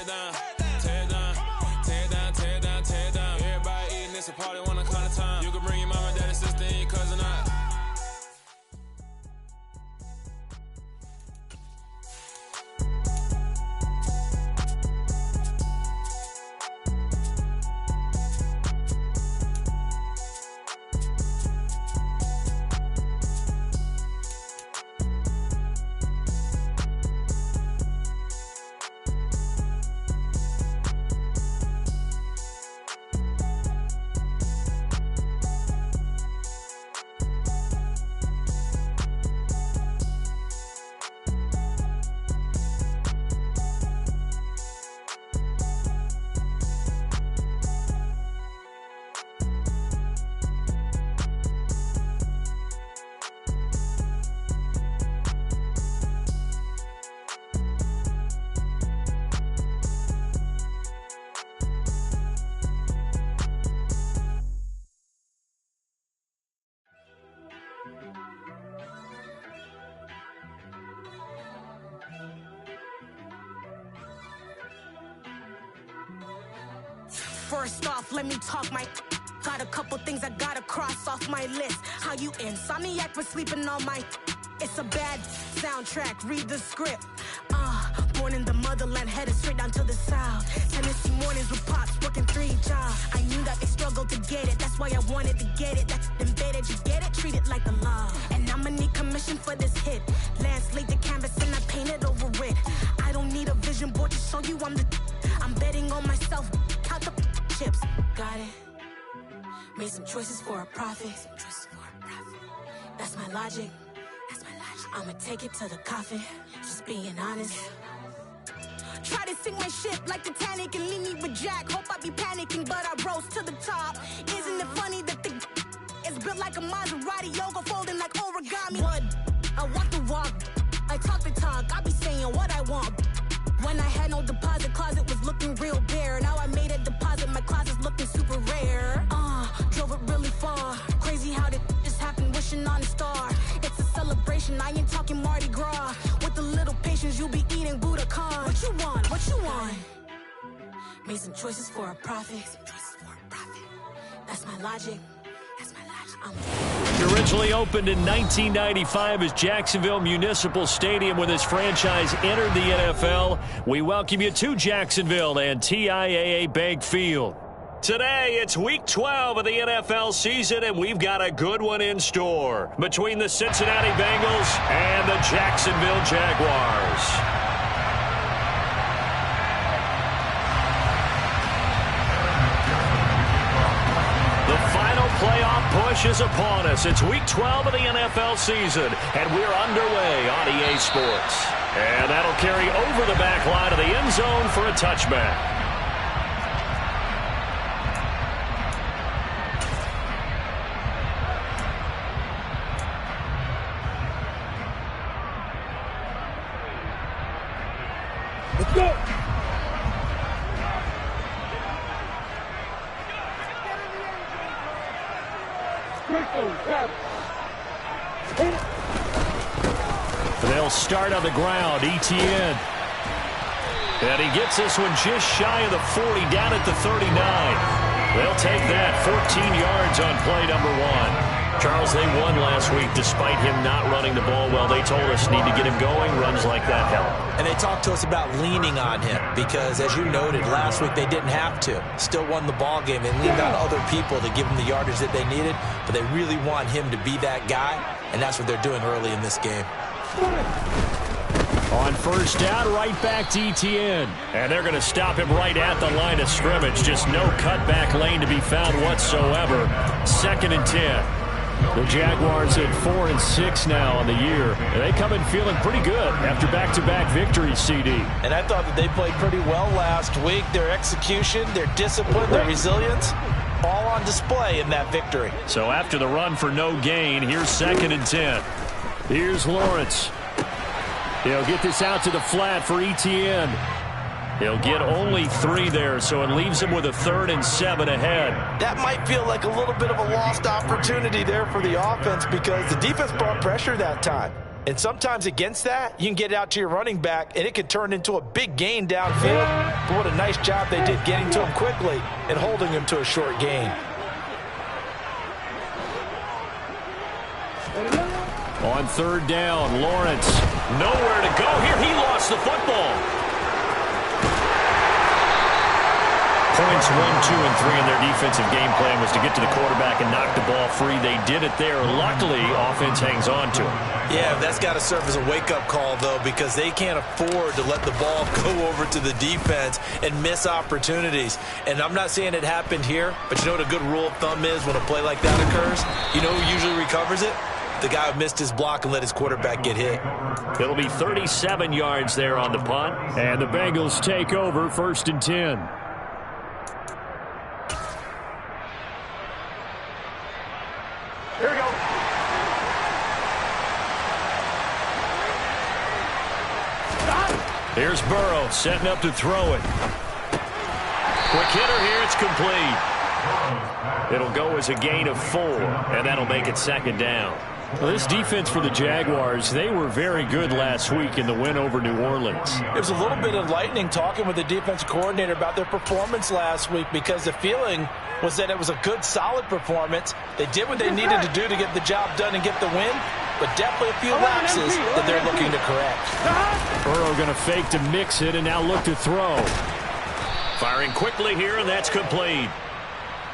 it down, tear it down, tear it down, tear it down, tear it down. Everybody eating, it's a party, one kind of time. You can bring your mama, daddy, sister, and your cousin out. First off, let me talk my. Got a couple things I gotta cross off my list. How you insomniac for sleeping on my. It's a bad soundtrack, read the script. Born in the motherland, headed straight down to the south. Tennessee mornings with pops, working 3 jobs. I knew that they struggled to get it, that's why I wanted to get it. That's embedded, you get it, treat it like the law. And I'ma need commission for this hit. Lance laid the canvas and I painted over it. I don't need a vision board to show you I'm the. I'm betting on myself, count the chips. Got it. Made some choices for a profit. That's my logic. I'ma take it to the coffin. Just being honest. Try to sink my ship like Titanic and leave me with Jack. Hope I be panicking, but I rose to the top. Isn't it funny that the is built like a Maserati, yoga folding like origami? What? I walk the walk, I talk the talk. I be saying what I want. When I had no deposit, closet was looking real bare. Now I made a deposit, my closet's looking super rare. Drove it really far. Crazy how did just happen, wishing on a star. It's a celebration, I ain't talking Mardi Gras. With a little patience, you'll be eating Budokan. What you want? What you want? Made some choices for a profit. That's my logic. It originally opened in 1995 as Jacksonville Municipal Stadium when this franchise entered the NFL. We welcome you to Jacksonville and TIAA Bank Field. Today, it's Week 12 of the NFL season, and we've got a good one in store between the Cincinnati Bengals and the Jacksonville Jaguars. Playoff push is upon us. It's Week 12 of the NFL season, and we're underway on EA Sports. And that'll carry over the back line of the end zone for a touchback. Let's go! They'll start on the ground. Etienne. And he gets this one just shy of the 40, down at the 39. They'll take that 14 yards on play number 1. Charles, they won last week despite him not running the ball well. They told us need to get him going. Runs like that help. And they talked to us about leaning on him because, as you noted, last week they didn't have to. Still won the ball game. They leaned on other people to give them the yardage that they needed, but they really want him to be that guy, and that's what they're doing early in this game. On first down, right back to Etienne. And they're going to stop him right at the line of scrimmage. Just no cutback lane to be found whatsoever. 2nd and 10. The Jaguars at 4-6 now on the year. And they come in feeling pretty good after back-to-back victories, CD. And I thought that they played pretty well last week. Their execution, their discipline, their resilience, all on display in that victory. So after the run for no gain, here's 2nd and 10. Here's Lawrence. He'll get this out to the flat for Etienne. He'll get only 3 there, so it leaves him with a 3rd and 7 ahead. That might feel like a little bit of a lost opportunity there for the offense because the defense brought pressure that time. And sometimes against that, you can get it out to your running back, and it could turn into a big gain downfield. But what a nice job they did getting to him quickly and holding him to a short gain. On third down, Lawrence nowhere to go here. He lost the football. Points 1, 2, and 3 in their defensive game plan was to get to the quarterback and knock the ball free. They did it there. Luckily, offense hangs on to it. Yeah, that's got to serve as a wake-up call, though, because they can't afford to let the ball go over to the defense and miss opportunities. And I'm not saying it happened here, but you know what a good rule of thumb is when a play like that occurs? You know who usually recovers it? The guy who missed his block and let his quarterback get hit. It'll be 37 yards there on the punt. And the Bengals take over 1st and 10. Here we go. Here's Burrow setting up to throw it. Quick hitter here. It's complete. It'll go as a gain of 4, and that'll make it 2nd down. Well, this defense for the Jaguars, they were very good last week in the win over New Orleans. It was a little bit enlightening talking with the defensive coordinator about their performance last week, because the feeling was that it was a good, solid performance. They did what they needed to do to get the job done and get the win, but definitely a few lapses that they're looking to correct. Burrow going to fake to mix it and now look to throw. Firing quickly here, and that's complete.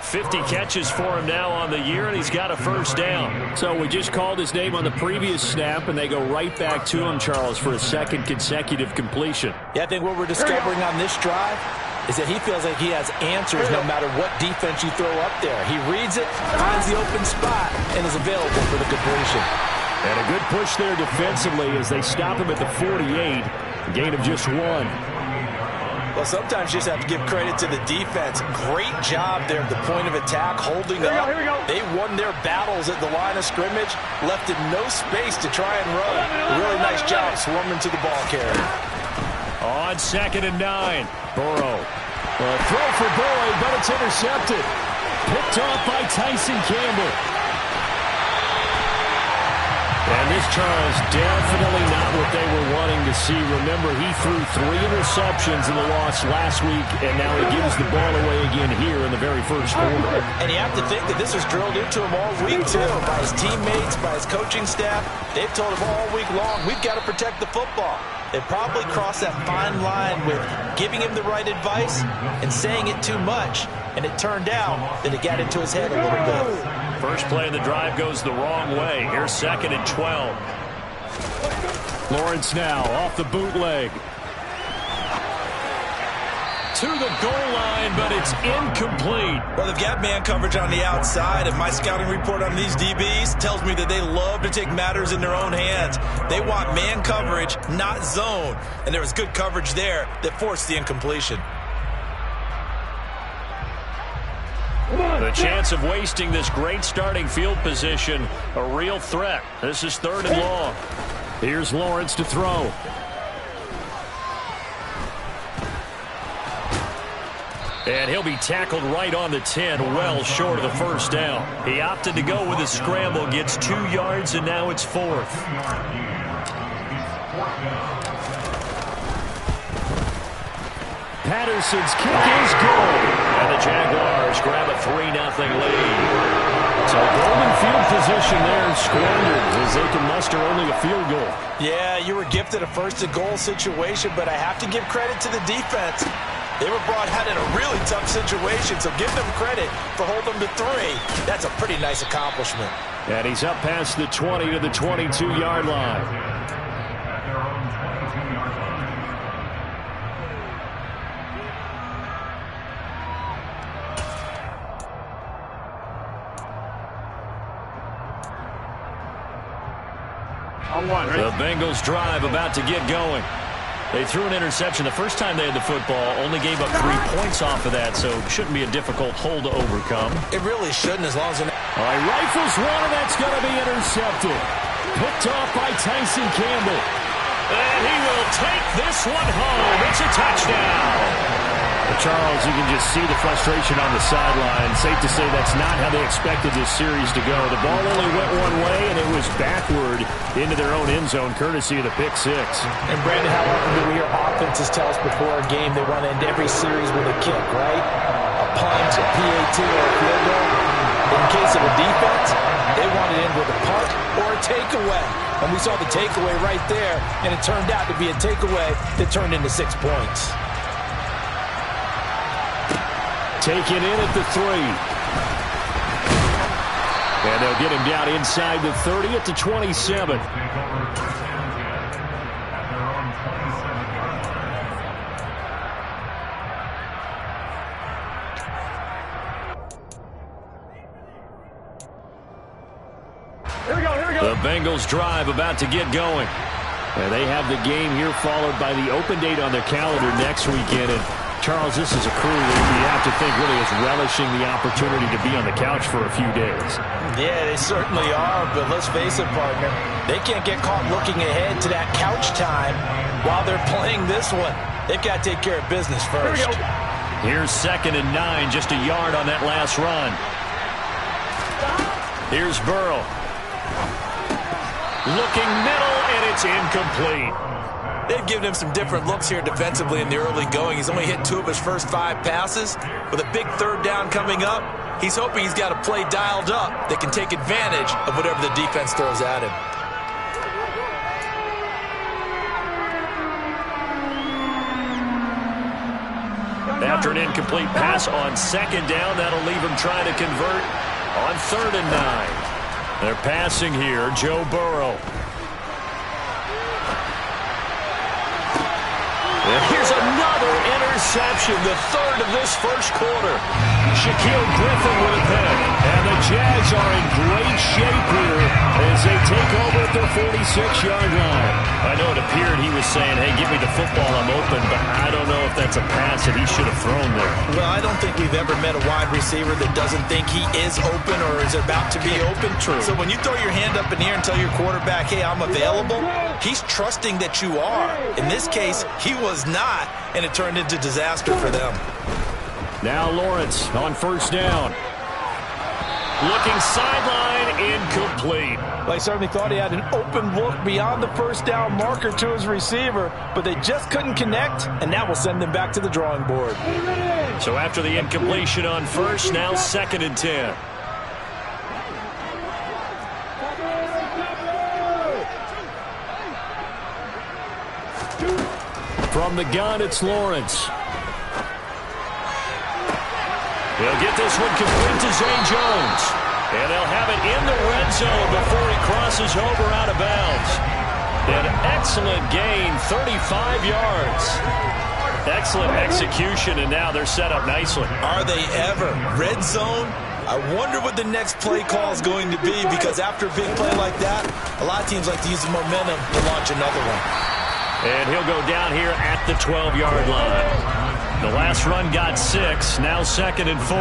50 catches for him now on the year, and he's got a 1st down. So we just called his name on the previous snap, and they go right back to him, Charles, for a 2nd consecutive completion. Yeah, I think what we're discovering on this drive is that he feels like he has answers no matter what defense you throw up there. He reads it, finds the open spot, and is available for the completion. And a good push there defensively as they stop him at the 48, a gain of just 1. Well, sometimes you just have to give credit to the defense. Great job there at the point of attack, holding up. Here we go. They won their battles at the line of scrimmage, left it no space to try and run. A really nice job swarming to the ball carrier. On 2nd and 9, Burrow. A throw for Boyd, but it's intercepted. Picked off by Tyson Campbell. And this, Charles, definitely not what they were wanting to see. Remember, he threw 3 interceptions in the loss last week, and now he gives the ball away again here in the very first quarter. And you have to think that this was drilled into him all week, too, by his teammates, by his coaching staff. They've told him all week long, we've got to protect the football. They probably crossed that fine line with giving him the right advice and saying it too much. And it turned out that it got into his head a little bit. First play of the drive goes the wrong way. Here's 2nd and 12. Lawrence now off the bootleg. To the goal line, but it's incomplete. Well, they've got man coverage on the outside, and my scouting report on these DBs tells me that they love to take matters in their own hands. They want man coverage, not zone. And there was good coverage there that forced the incompletion. The chance of wasting this great starting field position, a real threat. This is 3rd and long. Here's Lawrence to throw. And he'll be tackled right on the 10, well short of the 1st down. He opted to go with a scramble, gets 2 yards, and now it's 4th. Patterson's kick is good. And the Jaguars grab a 3-0 lead. So golden field position there squandered as they can muster only a field goal. Yeah, you were gifted a 1st and goal situation, but I have to give credit to the defense. They were brought out in a really tough situation, so give them credit for holding them to 3. That's a pretty nice accomplishment. And he's up past the 20 to the 22-yard line. The Bengals drive about to get going. They threw an interception the first time they had the football, only gave up 3 points off of that, so it shouldn't be a difficult hole to overcome. It really shouldn't, as long as they're not. All right, rifles one, and that's going to be intercepted. Picked off by Tyson Campbell. And he will take this one home. It's a touchdown. Charles, you can just see the frustration on the sideline. Safe to say that's not how they expected this series to go. The ball only went one way, and it was backward into their own end zone, courtesy of the pick six. And, Brandon, how often do we hear offenses tell us before a game they want to end every series with a kick, right? A punt, a PAT, or a field goal. In case of a defense, they want to end with a punt or a takeaway. And we saw the takeaway right there, and it turned out to be a takeaway that turned into 6 points. Taken in at the 3. And they'll get him down inside the 30 at the 27. The Bengals drive about to get going. And they have the game here followed by the open date on their calendar next weekend. And Charles, this is a crew that you have to think really is relishing the opportunity to be on the couch for a few days. Yeah, they certainly are, but let's face it, partner. They can't get caught looking ahead to that couch time while they're playing this one. They've got to take care of business first. Here's 2nd and 9, just a yard on that last run. Here's Burrow. Looking middle, and it's incomplete. They've given him some different looks here defensively in the early going. He's only hit 2 of his first 5 passes. With a big 3rd down coming up, he's hoping he's got a play dialed up that can take advantage of whatever the defense throws at him. After an incomplete pass on 2nd down, that'll leave him trying to convert on 3rd and 9. They're passing here, Joe Burrow. And here's another interception, the 3rd of this first quarter. Shaquille Griffin with a pick. And the Jags are in great shape here as they take over at their 46-yard line. I know it appeared he was saying, hey, give me the football, I'm open, but I don't know if that's a pass that he should have thrown there. Well, I don't think we've ever met a wide receiver that doesn't think he is open or is about to be open. True. So when you throw your hand up in the air and tell your quarterback, hey, I'm available, he's trusting that you are. In this case, he was not, and it turned into disaster for them. Now Lawrence on 1st down. Looking sideline, incomplete. Well, he certainly thought he had an open look beyond the 1st down marker to his receiver, but they just couldn't connect, and that will send them back to the drawing board. So after the incompletion on 1st, now 2nd and 10. From the gun, it's Lawrence. He'll get this one complete to Zay Jones. And they'll have it in the red zone before he crosses over out of bounds. An excellent gain, 35 yards. Excellent execution, and now they're set up nicely. Are they ever? Red zone? I wonder what the next play call is going to be, because after a big play like that, a lot of teams like to use the momentum to launch another one. And he'll go down here at the 12-yard line. The last run got 6, now 2nd and 4.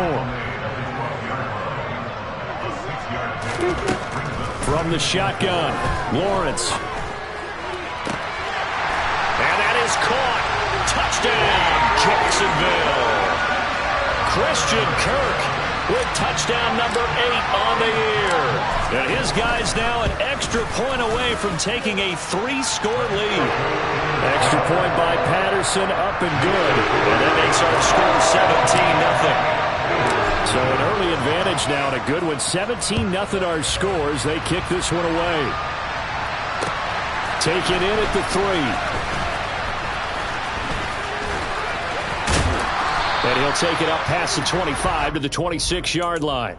From the shotgun, Lawrence. And that is caught. Touchdown, Jacksonville. Christian Kirk with touchdown number 8 on the year. And his guys now an extra point away from taking a 3-score lead. Extra point by Patterson, up and good. And that makes our score 17-0. So an early advantage now and a good one. 17-0 our scores. They kick this one away. Taken in at the 3. And he'll take it up past the 25 to the 26-yard line.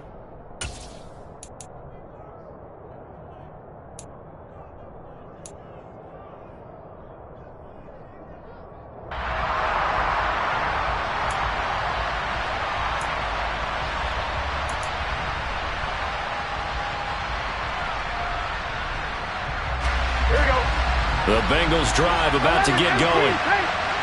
The Bengals drive about to get going.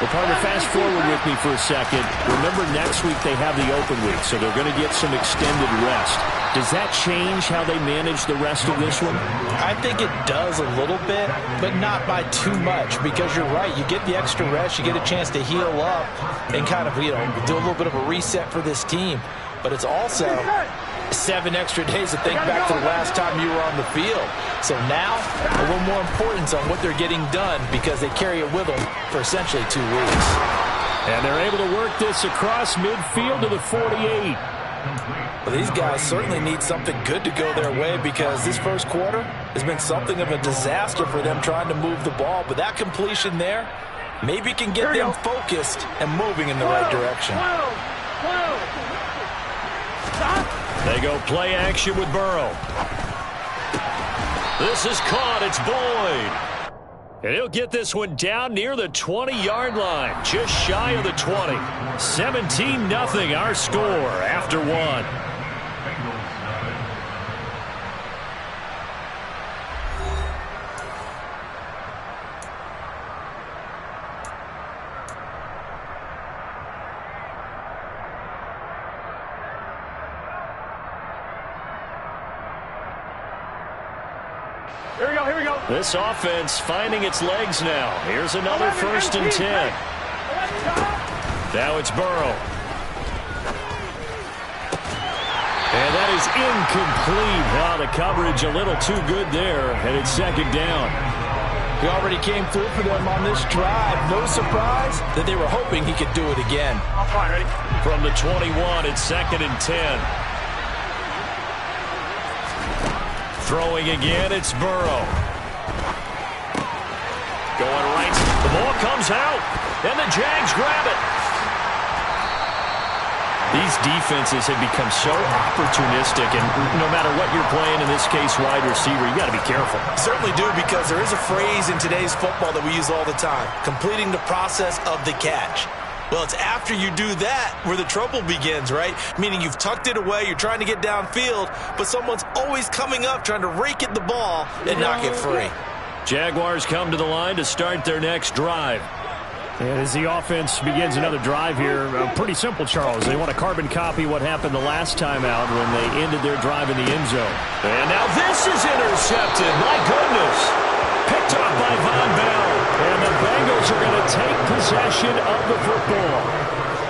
Well, partner, fast forward with me for a second. Remember, next week they have the open week, so they're going to get some extended rest. Does that change how they manage the rest of this one? I think it does a little bit, but not by too much, because you're right. You get the extra rest, you get a chance to heal up and kind of, do a little bit of a reset for this team. But it's also 7 extra days to think back to the last time you were on the field. So now, a little more importance on what they're getting done because they carry it with them for essentially 2 weeks. And they're able to work this across midfield to the 48. Well, these guys certainly need something good to go their way because this first quarter has been something of a disaster for them trying to move the ball. But that completion there maybe can get them focused and moving in the right direction. They go play action with Burrow. This is caught. It's Boyd. And he'll get this one down near the 20-yard line, just shy of the 20. 17-0 our score after 1. Here we go. This offense finding its legs now. Here's another 1st and 10. Now it's Burrow. And that is incomplete. The coverage a little too good there, and it's 2nd down. He already came through for them on this drive. No surprise that they were hoping he could do it again. Ready? From the 21, it's 2nd and 10. Throwing again, it's Burrow. Going right. The ball comes out, and the Jags grab it. These defenses have become so opportunistic, and no matter what you're playing, in this case, wide receiver, you got to be careful. Certainly do, because there is a phrase in today's football that we use all the time, completing the process of the catch. Well, it's after you do that where the trouble begins, right? Meaning you've tucked it away, you're trying to get downfield, but someone's always coming up trying to rake at the ball and knock it free. Jaguars come to the line to start their next drive. And as the offense begins another drive here, pretty simple, Charles. They want to carbon copy what happened the last time out when they ended their drive in the end zone. And now this is intercepted. My goodness. Picked off by Von Bell. And the Bengals are going to take possession of the football.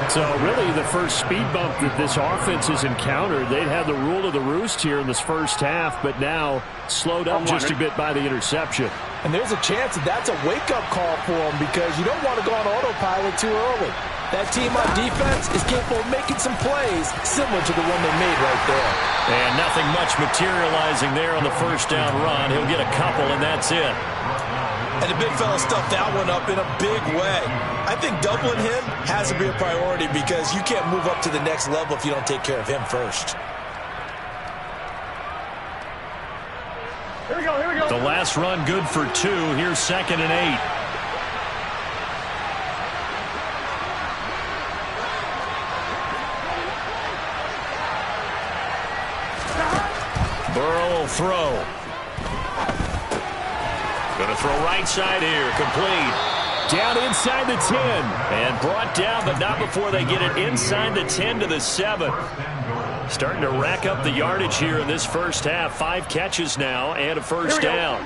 So really the first speed bump that this offense has encountered, they'd had the rule of the roost here in this first half, but now slowed up just a bit by the interception. And there's a chance that that's a wake-up call for them because you don't want to go on autopilot too early. That team on defense is capable of making some plays similar to the one they made right there. And nothing much materializing there on the first down run. He'll get a couple, and that's it. And the big fella stuffed that one up in a big way. I think doubling him has to be a priority because you can't move up to the next level if you don't take care of him first. Here we go. The last run good for 2. Here's 2nd and 8. Burrow will throw. Going to throw right side here. Complete. Down inside the 10. And brought down, but not before they get it inside the 10 to the 7. Starting to rack up the yardage here in this first half. 5 catches now and a first down.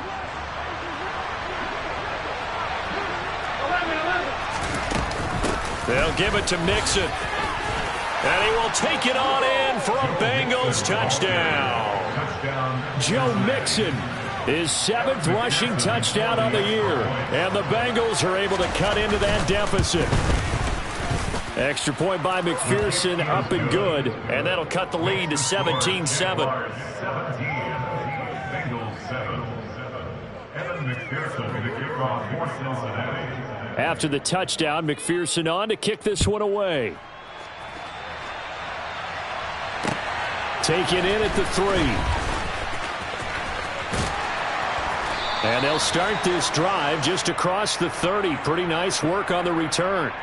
They'll give it to Mixon. And he will take it on in for a Bengals touchdown. Joe Mixon, his 7th rushing touchdown on the year. And the Bengals are able to cut into that deficit. Extra point by McPherson, up and good. And that'll cut the lead to 17-7. After the touchdown, McPherson on to kick this one away. Taken in at the 3. And they'll start this drive just across the 30. Pretty nice work on the return.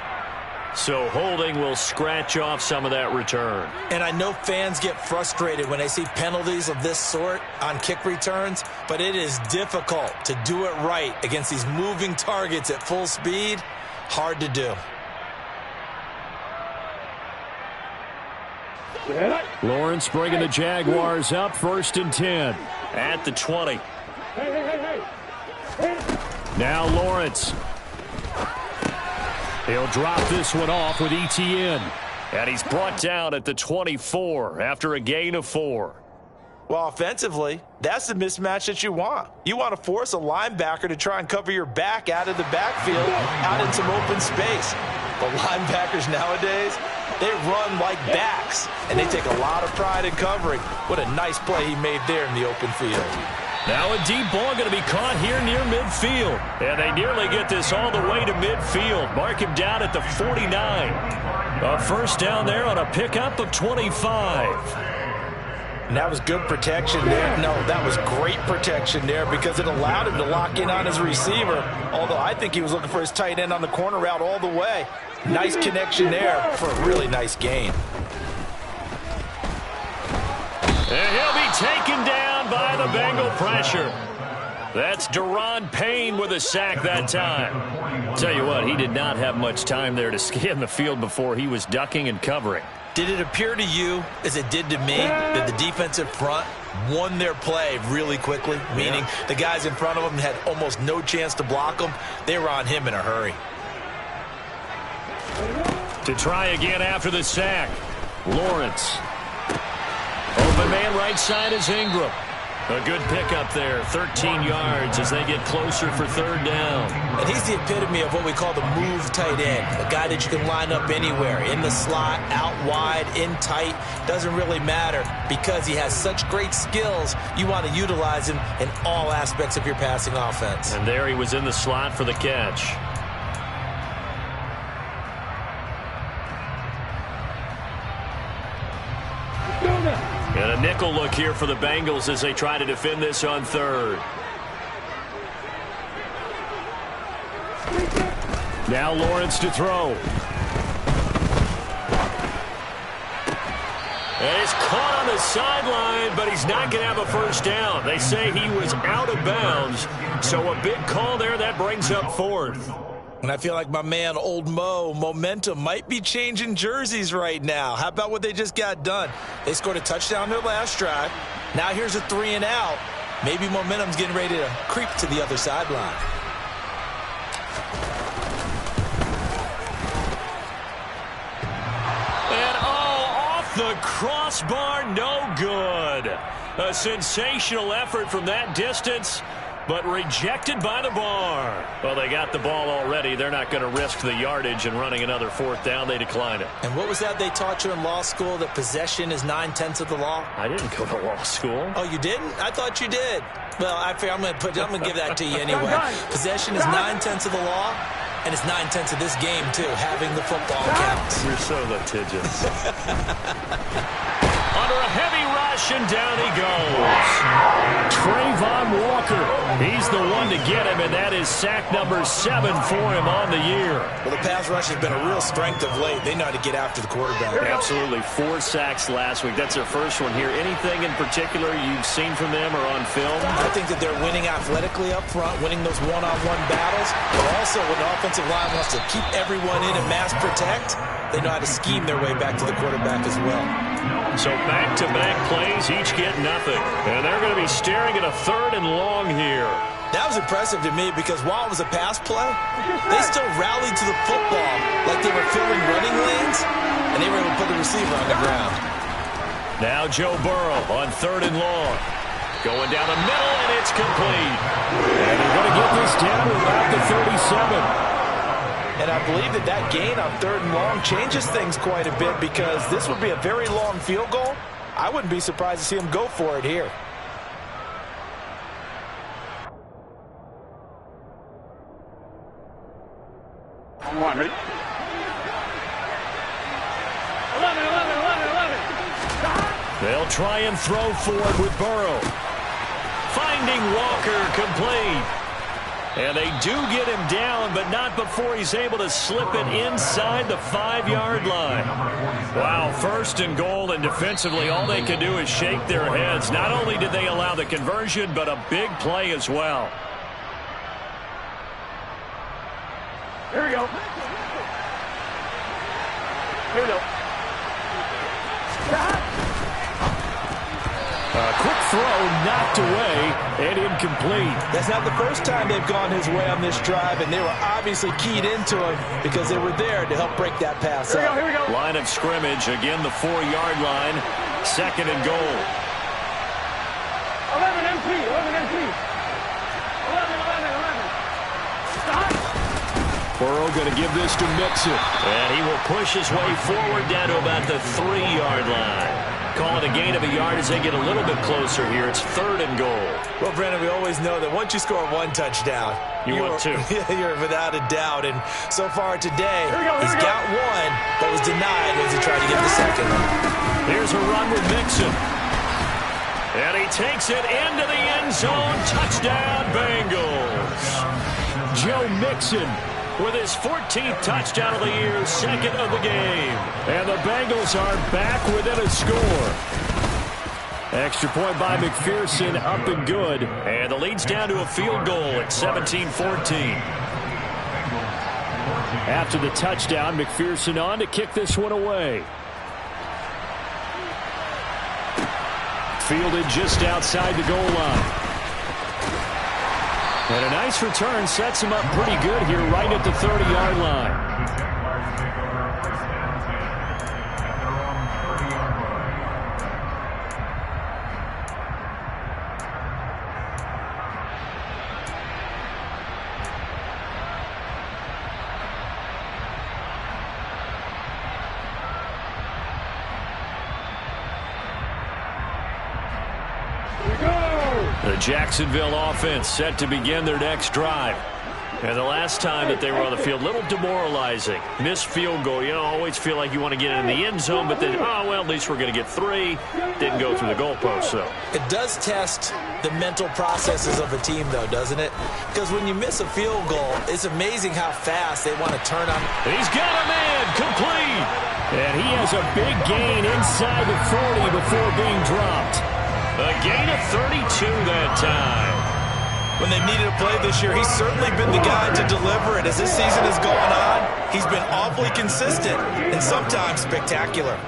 So holding will scratch off some of that return. And I know fans get frustrated when they see penalties of this sort on kick returns, but it is difficult to do it right against these moving targets at full speed. Hard to do. Lawrence bringing the Jaguars up, 1st and 10. At the 20. Now Lawrence. He'll drop this one off with ETN. And he's brought down at the 24 after a gain of 4. Well, offensively, that's the mismatch that you want. You want to force a linebacker to try and cover your back out of the backfield, out in some open space. The linebackers nowadays, they run like backs, and they take a lot of pride in covering. What a nice play he made there in the open field. Now a deep ball going to be caught here near midfield. And they nearly get this all the way to midfield. Mark him down at the 49. A first down there on a pickup of 25. And that was good protection there. No, that was great protection there because it allowed him to lock in on his receiver. Although I think he was looking for his tight end on the corner route all the way. Nice connection there for a really nice gain. And he'll be taken down by the Bengal pressure. That's Deron Payne with a sack that time. Tell you what, he did not have much time there to scan the field before he was ducking and covering. Did it appear to you, as it did to me, that the defensive front won their play really quickly? Meaning the guys in front of them had almost no chance to block them. They were on him in a hurry. To try again after the sack, Lawrence. Open man right side is Ingram. A good pickup there, 13 yards as they get closer for 3rd down. And he's the epitome of what we call the move tight end, a guy that you can line up anywhere, in the slot, out wide, in tight, doesn't really matter because he has such great skills. You want to utilize him in all aspects of your passing offense. And there he was in the slot for the catch. And a nickel look here for the Bengals as they try to defend this on 3rd. Now Lawrence to throw. And he's caught on the sideline, but he's not going to have a first down. They say he was out of bounds, so a big call there that brings up 4th. And I feel like my man, Old Mo, momentum might be changing jerseys right now. How about what they just got done? They scored a touchdown their last drive. Now here's a 3 and out. Maybe momentum's getting ready to creep to the other sideline. And off the crossbar, no good. A sensational effort from that distance, but rejected by the bar. Well, they got the ball already. They're not going to risk the yardage and running another 4th down. They decline it. And what was that they taught you in law school, that possession is 9/10 of the law? I didn't go to law school. Oh, you didn't? I thought you did. Well, I'm going to give that to you anyway. Possession is 9/10 of the law, and it's 9/10 of this game, too. Having the football counts. You're so litigious. Under a heavy rush, and down he goes. Trayvon Walker. He's the one to get him, and that is sack number 7 for him on the year. Well, the pass rush has been a real strength of late. They know how to get after the quarterback. Absolutely. 4 sacks last week. That's their first one here. Anything in particular you've seen from them or on film? I think that they're winning athletically up front, winning those one-on-one battles, but also when the offensive line wants to keep everyone in and mass protect, they know how to scheme their way back to the quarterback as well. So back-to-back plays, each get nothing. And they're going to be staring at a 3rd and long here. That was impressive to me because while it was a pass play, they still rallied to the football like they were filling running lanes, and they were able to put the receiver on the ground. Now Joe Burrow on 3rd and long. Going down the middle, and it's complete. And they're going to get this down to about the 37. And I believe that gain on 3rd and long changes things quite a bit because this would be a very long field goal. I wouldn't be surprised to see him go for it here. Come on, ready? 11. They'll try and throw for it with Burrow. Finding Walker complete. And they do get him down, but not before he's able to slip it inside the 5-yard line. Wow, 1st and goal, and defensively all they can do is shake their heads. Not only did they allow the conversion, but a big play as well. Here we go. Here we go. A quick throw knocked away and incomplete. That's not the first time they've gone his way on this drive, and they were obviously keyed into him because they were there to help break that pass up. Here we go. Line of scrimmage, again the 4-yard line, 2nd and goal. 11 MP, 11 MP. 11. Stop. Burrow going to give this to Mixon. And he will push his way forward down to about the 3-yard line. Call it a gain of a yard as they get a little bit closer here. It's 3rd and goal. Well, Brandon, we always know that once you score 1 touchdown, You want 2. You're without a doubt. And so far today, Here we he's go. got 1, but was denied as he tried to get the 2nd. Here's a run with Mixon. And he takes it into the end zone. Touchdown, Bengals. Joe Mixon with his 14th touchdown of the year, 2nd of the game. And the Bengals are back within a score. Extra point by McPherson, up and good. And the lead's down to a field goal at 17-14. After the touchdown, McPherson on to kick this one away. Fielded just outside the goal line. And a nice return sets him up pretty good here right at the 30-yard line. The Jacksonville offense set to begin their next drive. And the last time that they were on the field, a little demoralizing. Missed field goal. You know, always feel like you want to get in the end zone, but then, oh, well, at least we're going to get 3. Didn't go through the goalpost, so. It does test the mental processes of a team, though, doesn't it? Because when you miss a field goal, it's amazing how fast they want to turn on. And he's got a man complete. And he has a big gain inside the 40 before being dropped. A gain of 32 that time. When they needed a play this year, he's certainly been the guy to deliver it. As this season has gone on, he's been awfully consistent and sometimes spectacular.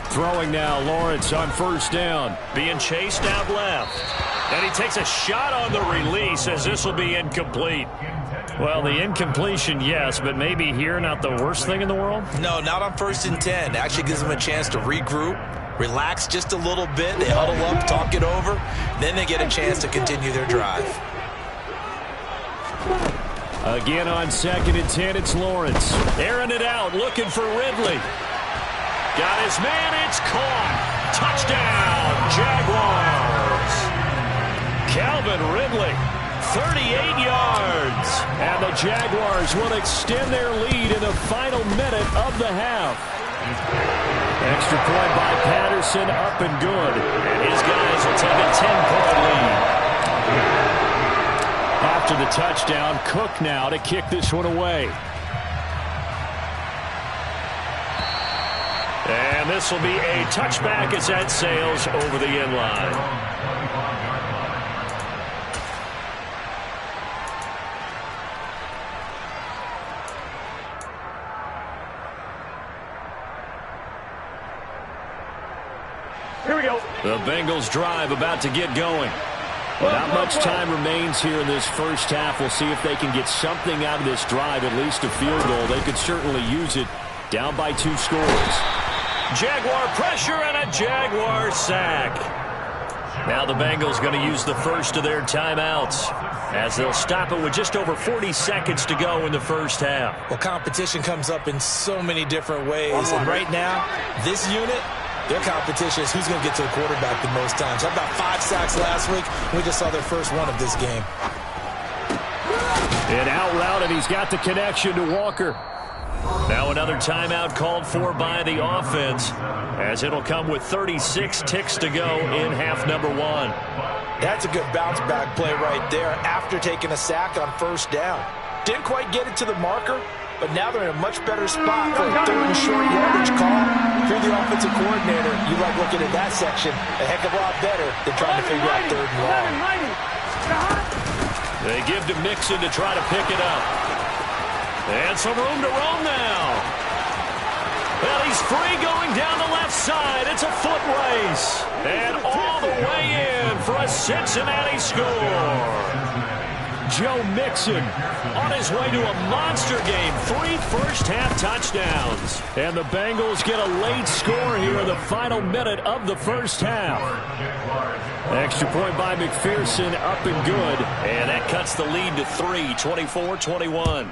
Throwing now, Lawrence on 1st down. Being chased out left. And he takes a shot on the release as this will be incomplete. Well, the incompletion, yes, but maybe here not the worst thing in the world? No, not on 1st and 10. Actually gives them a chance to regroup, relax just a little bit. They huddle up, talk it over. Then they get a chance to continue their drive. Again on 2nd and 10, it's Lawrence. Airing it out, looking for Ridley. Got his man, it's caught. Touchdown, Jaguars. Calvin Ridley, 38 yards. And the Jaguars will extend their lead in the final minute of the half. Extra point by Patterson, up and good. And his guys will take a 10-point lead. After the touchdown, Cook now to kick this one away. And this will be a touchback as that sails over the end line. Here we go. The Bengals drive about to get going. Not much time remains here in this first half. We'll see if they can get something out of this drive, at least a field goal. They could certainly use it. Down by 2 scores. Jaguar pressure and a Jaguar sack. Now the Bengals going to use the first of their timeouts as they'll stop it with just over 40 seconds to go in the first half. Well, competition comes up in so many different ways. And right now, this unit, their competition is who's going to get to the quarterback the most times. How about 5 sacks last week? We just saw their first one of this game. And out route, and he's got the connection to Walker. Now another timeout called for by the offense, as it'll come with 36 ticks to go in half number 1. That's a good bounce-back play right there after taking a sack on 1st down. Didn't quite get it to the marker, but now they're in a much better spot for a 3rd and short yardage call. If you're the offensive coordinator, you like looking at that section a heck of a lot better than trying to figure out 3rd and long. They give to Mixon to try to pick it up. And some room to roam now. Well, he's free going down the left side. It's a foot race. And all the way in for a Cincinnati score. Joe Mixon on his way to a monster game. 3 first-half touchdowns. And the Bengals get a late score here in the final minute of the first half. Extra point by McPherson, up and good. And that cuts the lead to 3, 24-21.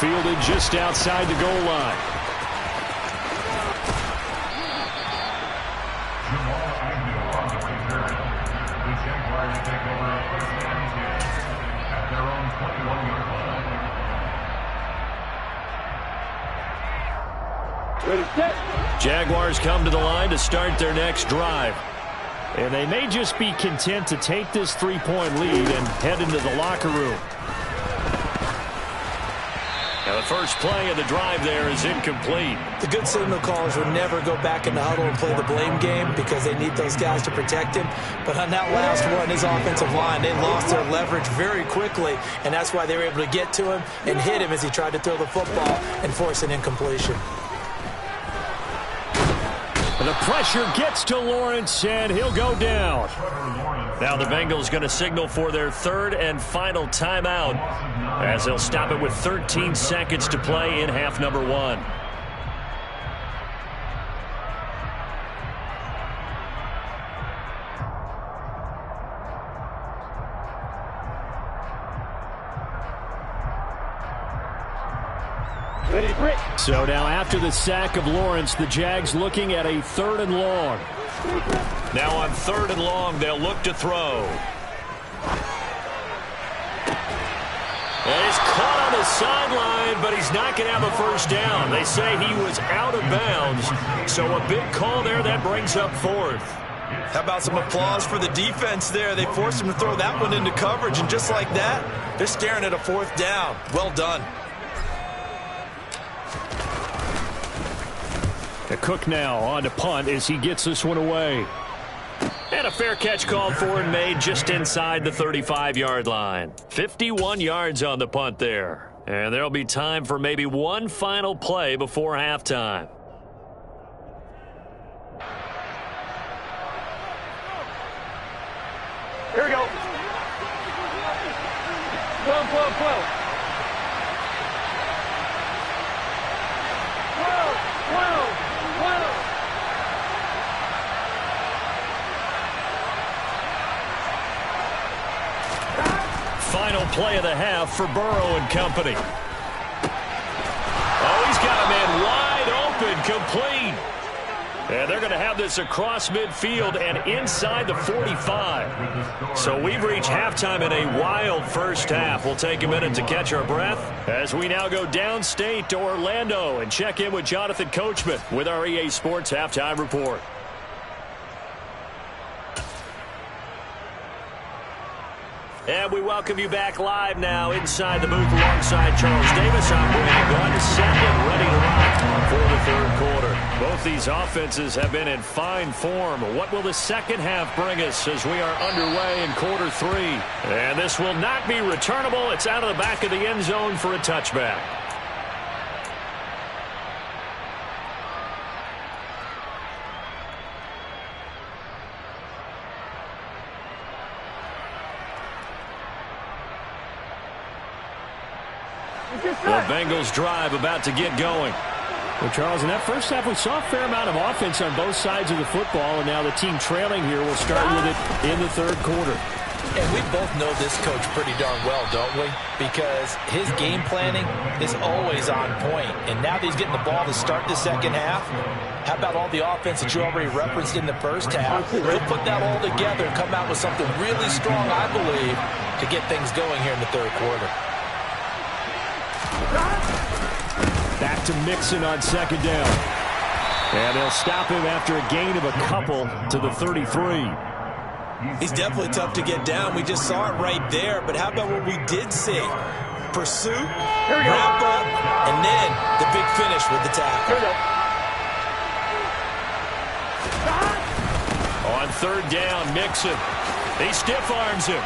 Fielded just outside the goal line. Jaguars come to the line to start their next drive. And they may just be content to take this 3-point lead and head into the locker room. Now the first play of the drive there is incomplete. The good signal callers would never go back in the huddle and play the blame game because they need those guys to protect him. But on that last one, his offensive line, they lost their leverage very quickly, and that's why they were able to get to him and hit him as he tried to throw the football and force an incompletion. And the pressure gets to Lawrence, and he'll go down. Now the Bengals going to signal for their third and final timeout as they'll stop it with 13 seconds to play in half number 1. So now after the sack of Lawrence, the Jags looking at a 3rd and long. Now on 3rd and long, they'll look to throw. And he's caught on the sideline, but he's not going to have a first down. They say he was out of bounds, so a big call there that brings up 4th. How about some applause for the defense there? They forced him to throw that one into coverage, and just like that, they're staring at a 4th down. Well done. Cook now on to punt as he gets this one away. And a fair catch called for and made just inside the 35-yard line. 51 yards on the punt there. And there'll be time for maybe one final play before halftime. Here we go. 12, 12, 12. 12, 12, 12. Final play of the half for Burrow and company. Oh, he's got a man wide open, complete. And they're going to have this across midfield and inside the 45. So we've reached halftime in a wild first half. We'll take a minute to catch our breath as we now go downstate to Orlando and check in with Jonathan Coachman with our EA Sports Halftime Report. And we welcome you back live now inside the booth alongside Charles Davis. I'm Brandon Gunn, set and ready to rock for the third quarter. Both these offenses have been in fine form. What will the second half bring us as we are underway in quarter 3? And this will not be returnable. It's out of the back of the end zone for a touchback. The Bengals drive about to get going. Well, Charles, in that first half, we saw a fair amount of offense on both sides of the football, and now the team trailing here will start with it in the third quarter. And we both know this coach pretty darn well, don't we? Because his game planning is always on point. And now that he's getting the ball to start the second half, how about all the offense that you already referenced in the first half? He'll put that all together and come out with something really strong, I believe, to get things going here in the third quarter. Back to Mixon on second down. And they'll stop him after a gain of a couple to the 33. He's definitely tough to get down. We just saw it right there. But how about what we did see? Pursuit, wrap up, and then the big finish with the tackle. On third down. Mixon. He stiff arms him.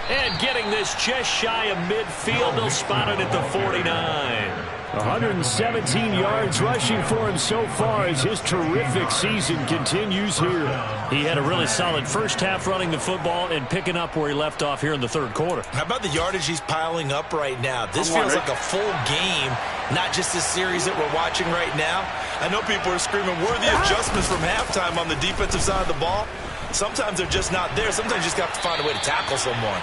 And getting this just shy of midfield. They'll spot it at the 49. 117 yards rushing for him so far as his terrific season continues here. He had a really solid first half running the football and picking up where he left off here in the third quarter. How about the yardage he's piling up right now? This feels like a full game, not just a series that we're watching right now. I know people are screaming worthy adjustments from halftime on the defensive side of the ball. Sometimes they're just not there. Sometimes you just have to find a way to tackle someone.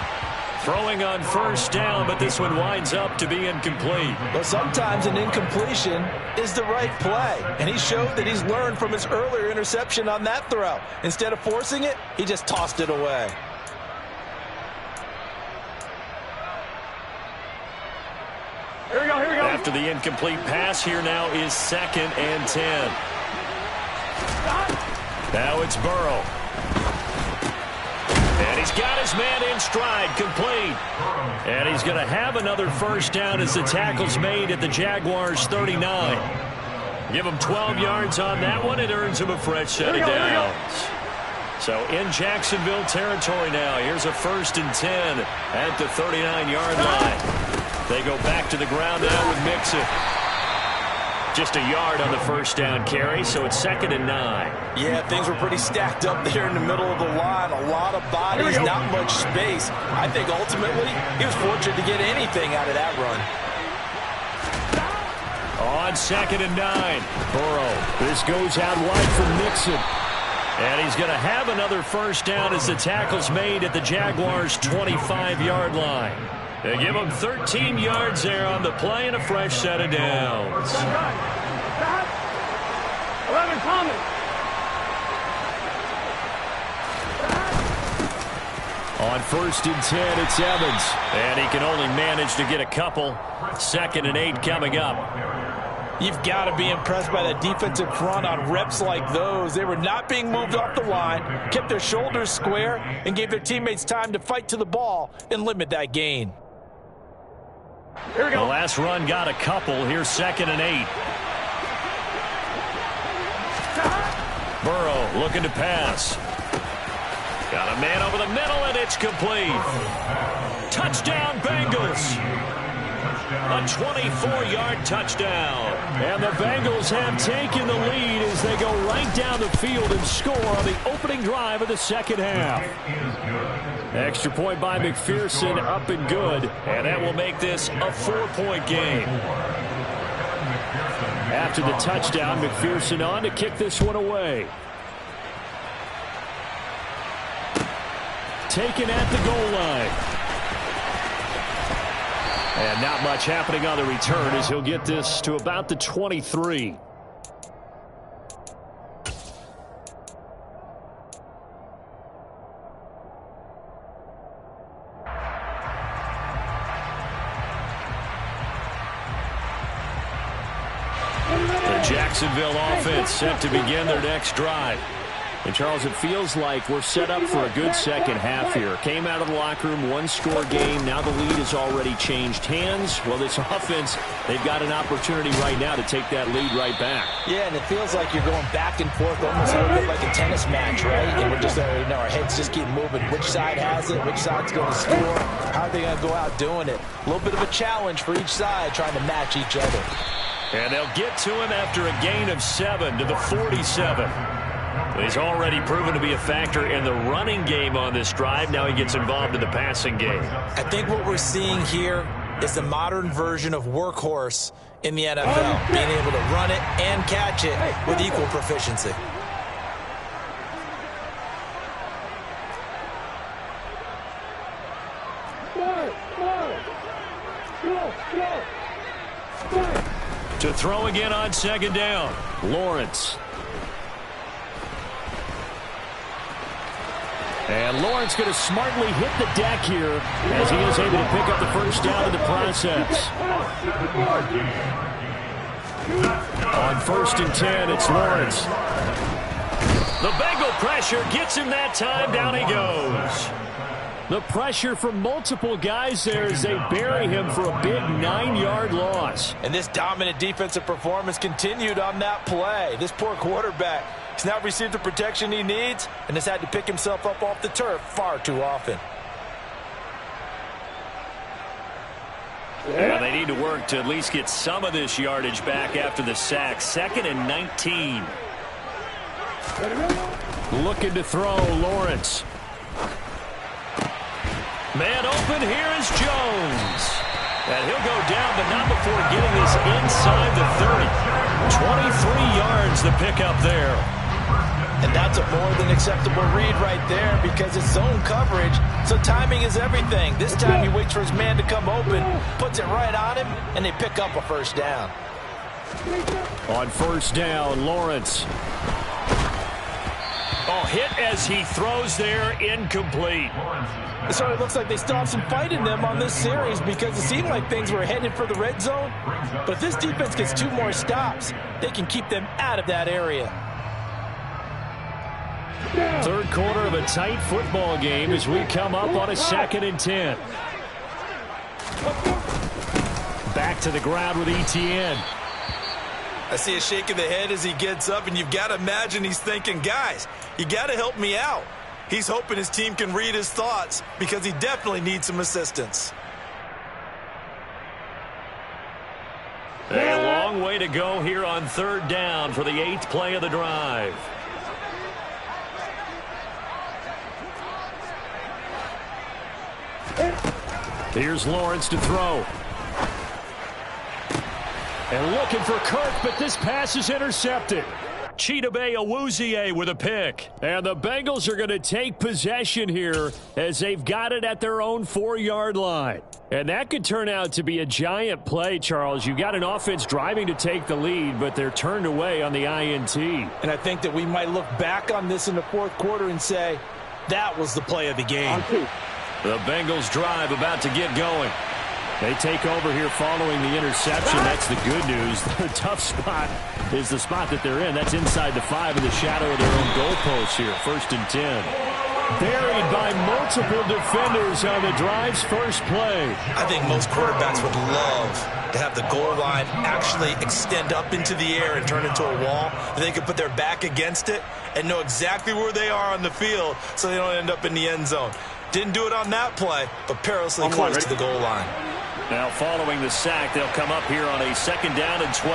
Throwing on first down, but this one winds up to be incomplete. But sometimes an incompletion is the right play. And he showed that he's learned from his earlier interception on that throw. Instead of forcing it, he just tossed it away. Here we go, here we go. After the incomplete pass, here now is 2nd and 10. Now it's Burrow. And he's got his man in stride, complete. And he's going to have another first down as the tackle's made at the Jaguars' 39. Give him 12 yards on that one. It earns him a fresh set of downs. So in Jacksonville territory now. Here's a 1st and 10 at the 39-yard line. They go back to the ground now with Mixon. Just a yard on the first down carry, so it's 2nd and 9. Yeah, things were pretty stacked up there in the middle of the line. A lot of bodies, not much space. I think ultimately he was fortunate to get anything out of that run. On 2nd and 9, Burrow. This goes out wide for Mixon. And he's going to have another first down as the tackle's made at the Jaguars' 25-yard line. They give him 13 yards there on the play and a fresh set of downs. 11 coming. On 1st and 10, it's Evans. And he can only manage to get a couple. 2nd and 8 coming up. You've got to be impressed by that defensive front on reps like those. They were not being moved off the line, kept their shoulders square, and gave their teammates time to fight to the ball and limit that gain. Here we go. The last run got a couple. Here's 2nd and 8. Burrow looking to pass. Got a man over the middle, and it's complete. Touchdown, Bengals. A 24-yard touchdown. And the Bengals have taken the lead as they go right down the field and score on the opening drive of the second half. Extra point by McPherson, up and good. And that will make this a 4-point game. After the touchdown, McPherson on to kick this one away. Taken at the goal line. And not much happening on the return as he'll get this to about the 23. The Jacksonville offense set to begin their next drive. And, Charles, it feels like we're set up for a good second half here. Came out of the locker room, one-score game. Now the lead has already changed hands. Well, this offense, they've got an opportunity right now to take that lead right back. Yeah, and it feels like you're going back and forth almost a little bit like a tennis match, right? And we're just, our heads just keep moving. Which side has it? Which side's going to score? How are they going to go out doing it? A little bit of a challenge for each side trying to match each other. And they'll get to him after a gain of 7 to the 47. He's already proven to be a factor in the running game on this drive. Now he gets involved in the passing game. I think what we're seeing here is the modern version of workhorse in the NFL, being able to run it and catch it with equal proficiency. To throw again on 2nd down, Lawrence. And Lawrence going to smartly hit the deck here as he is able to pick up the first down in the process. On 1st and 10, it's Lawrence. The Bengal pressure gets him that time. Down he goes. The pressure from multiple guys there as they bury him for a big 9-yard loss. And this dominant defensive performance continued on that play. This poor quarterback He's not received the protection he needs and has had to pick himself up off the turf far too often. Yeah, they need to work to at least get some of this yardage back after the sack. 2nd and 19. Looking to throw, Lawrence. Man open, here is Jones. And he'll go down, but not before getting this inside the 30. 23 yards the pickup there. And that's a more than acceptable read right there because it's zone coverage, so timing is everything. This time he waits for his man to come open, puts it right on him, and they pick up a first down. On first down, Lawrence. Oh, hit as he throws there, incomplete. So it looks like they still have some fight in them on this series because it seemed like things were headed for the red zone. But if this defense gets 2 more stops, they can keep them out of that area. Third quarter of a tight football game as we come up on a 2nd and 10. Back to the ground with Etienne. I see a shake of the head as he gets up, and you've got to imagine he's thinking, guys, you got to help me out. He's hoping his team can read his thoughts because he definitely needs some assistance. A long way to go here on 3rd down for the 8th play of the drive. Here's Lawrence to throw. And looking for Kirk, but this pass is intercepted. Chidobe Awuzie with a pick. And the Bengals are going to take possession here as they've got it at their own 4-yard line. And that could turn out to be a giant play, Charles. You've got an offense driving to take the lead, but they're turned away on the INT. And I think that we might look back on this in the 4th quarter and say, that was the play of the game. The Bengals drive about to get going. They take over here following the interception. That's the good news. The tough spot is the spot that they're in. That's inside the 5 in the shadow of their own goalposts here. 1st and 10. Buried by multiple defenders on the drive's first play. I think most quarterbacks would love to have the goal line actually extend up into the air and turn into a wall. They could put their back against it and know exactly where they are on the field so they don't end up in the end zone. Didn't do it on that play, but perilously close to the goal line. Now following the sack, they'll come up here on a 2nd down and 12.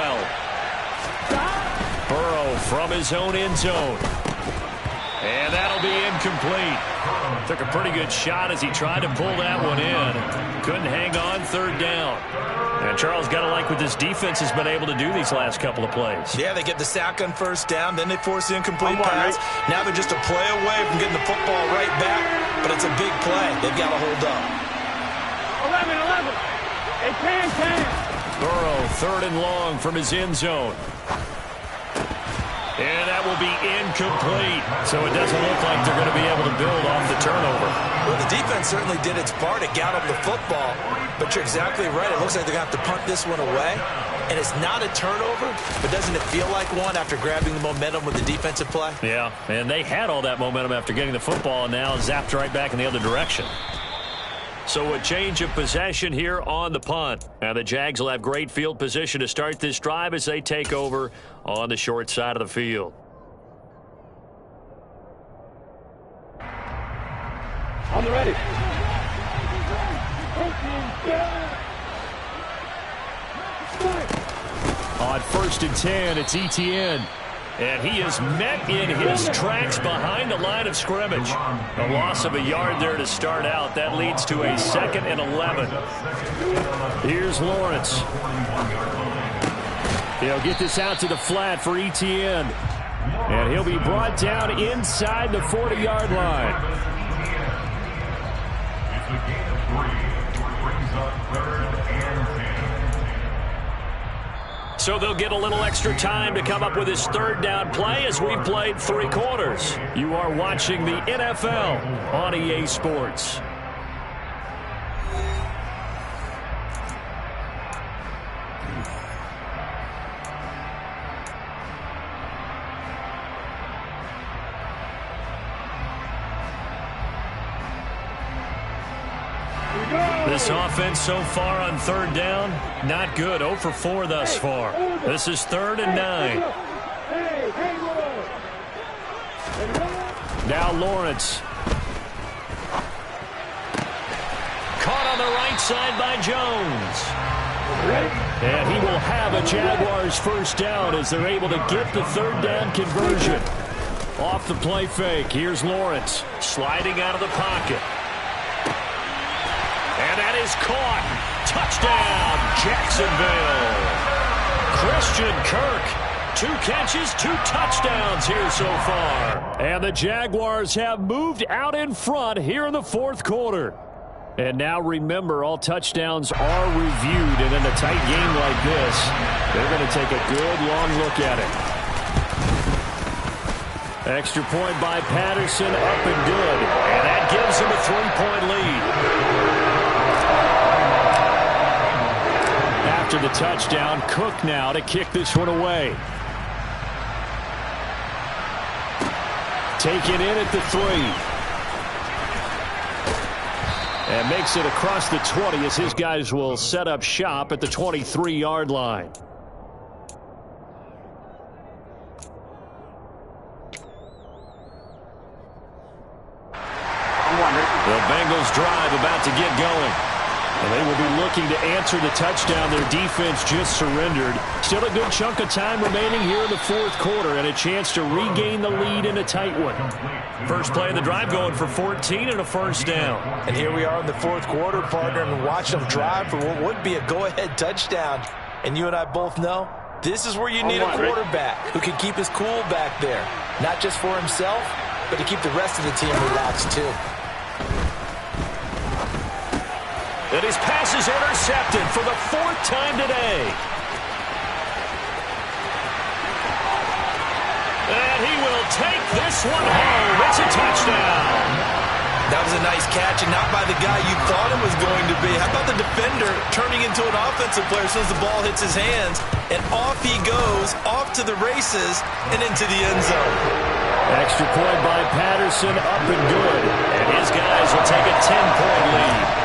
Burrow from his own end zone. And that'll be incomplete. Took a pretty good shot as he tried to pull that one in. Couldn't hang on, 3rd down. And Charles, got to like what this defense has been able to do these last couple of plays. Yeah, they get the sack on 1st down, then they force the incomplete pass. Now they're just a play away from getting the football right back, but it's a big play. They've got to hold up. 11. Hey, 10. Burrow, 3rd and long from his end zone. And that will be incomplete. So it doesn't look like they're going to be able to build off the turnover. Well, the defense certainly did its part. It got them the football. But you're exactly right. It looks like they're going to have to punt this one away. And it's not a turnover, but doesn't it feel like one after grabbing the momentum with the defensive play? Yeah, and they had all that momentum after getting the football and now zapped right back in the other direction. So a change of possession here on the punt. And the Jags will have great field position to start this drive as they take over on the short side of the field. On the ready. On 1st and 10, it's Etienne. And he is met in his tracks behind the line of scrimmage. A loss of a yard there to start out. That leads to a 2nd and 11. Here's Lawrence. He'll get this out to the flat for Etienne. And he'll be brought down inside the 40-yard line. So they'll get a little extra time to come up with his 3rd down play as we've played 3 quarters. You are watching the NFL on EA Sports. This offense so far on 3rd down, not good. 0 for 4 thus far. This is 3rd and 9. Now Lawrence. Caught on the right side by Jones. And he will have a Jaguars first down as they're able to get the third down conversion. Off the play fake, here's Lawrence sliding out of the pocket. And that is caught. Touchdown, Jacksonville. Christian Kirk, 2 catches, 2 touchdowns here so far. And the Jaguars have moved out in front here in the fourth quarter. And now remember, all touchdowns are reviewed, and in a tight game like this, they're going to take a good long look at it. Extra point by Patterson, up and good. And that gives him a 3-point lead. After the touchdown, Cook now to kick this one away. Taken in at the 3. And makes it across the 20 as his guys will set up shop at the 23-yard line. The Bengals drive about to get going. And they will be looking to answer the touchdown their defense just surrendered. Still a good chunk of time remaining here in the fourth quarter and a chance to regain the lead in a tight one. First play of the drive going for 14 and a first down. And here we are in the fourth quarter, partner, and watch them drive for what would be a go-ahead touchdown. And you and I both know this is where you need a quarterback who can keep his cool back there. Not just for himself, but to keep the rest of the team relaxed too. And his pass is intercepted for the 4th time today. And he will take this one home. It's a touchdown. That was a nice catch, and not by the guy you thought it was going to be. How about the defender turning into an offensive player as soon as the ball hits his hands, and off he goes, off to the races, and into the end zone. Extra point by Patterson, up and good. And his guys will take a 10-point lead.